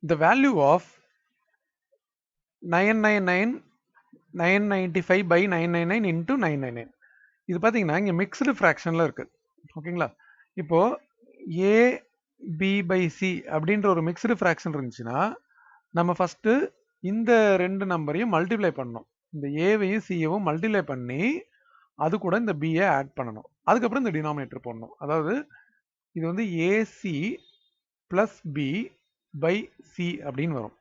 the value of 995 by 999 into 999. இது பார்த்தீங்கன்னா இங்கே மிக்ஸ்டு ஃப்ராக்ஷனில் இருக்குது. ஓகேங்களா? இப்போ ஏ பி பை சி அப்படின்ற ஒரு மிக்ஸ்டு ஃப்ராக்ஷன் இருந்துச்சுன்னா நம்ம ஃபஸ்ட்டு இந்த ரெண்டு நம்பரையும் மல்டிப்ளை பண்ணணும். இந்த ஏவையும் சியவும் மல்டிப்ளை பண்ணி அது கூட இந்த பியை ஆட் பண்ணணும். அதுக்கப்புறம் இந்த டினாமினேட்டர் போடணும். அதாவது இது வந்து ac plus b by c அப்படின்னு வரும்.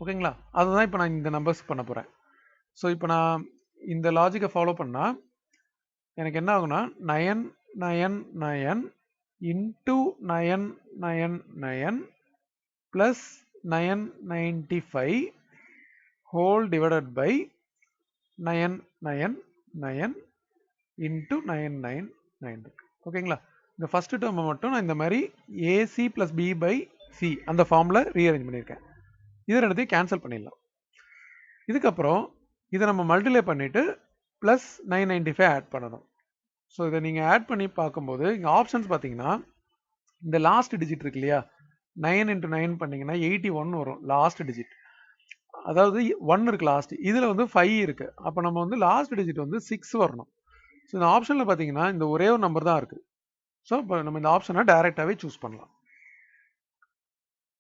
ஓகேங்களா? அதுதான் இப்போ நான் இந்த நம்பர்ஸ் பண்ண போகிறேன். ஸோ இப்போ நான் இந்த லாஜிக்கை ஃபாலோ பண்ணால் எனக்கு என்ன ஆகும்னா 999 into 999 plus 995 whole divided by 999 into 999. ஓகேங்களா? இந்த ஃபர்ஸ்ட் டேர்மை மட்டும் நான் இந்த மாதிரி ac plus b by c அந்த ஃபார்மில் ரீஅரேஞ்ச் பண்ணியிருக்கேன். இது ரெண்டுத்தையும் கேன்சல் பண்ணிடலாம். இதுக்கப்புறம் இதை நம்ம மல்டிப்ளை பண்ணிவிட்டு ப்ளஸ் 995 ஆட் பண்ணணும். ஸோ இதை நீங்கள் ஆட் பண்ணி பார்க்கும்போது இங்கே ஆப்ஷன்ஸ் பார்த்தீங்கன்னா இந்த லாஸ்ட் டிஜிட் இருக்கு இல்லையா, 9 into 9 பண்ணிங்கன்னா 81 வரும் லாஸ்ட் டிஜிட். அதாவது 1 இருக்கு லாஸ்ட், இதில் வந்து 5 இருக்கு. அப்போ நம்ம வந்து லாஸ்ட் டிஜிட் வந்து 6 வரணும். ஸோ இந்த ஆப்ஷனில் பார்த்தீங்கன்னா இந்த ஒரே ஒரு நம்பர் தான் இருக்குது. ஸோ இப்போ நம்ம இந்த ஆப்ஷனை டைரெக்டாகவே சூஸ் பண்ணலாம்.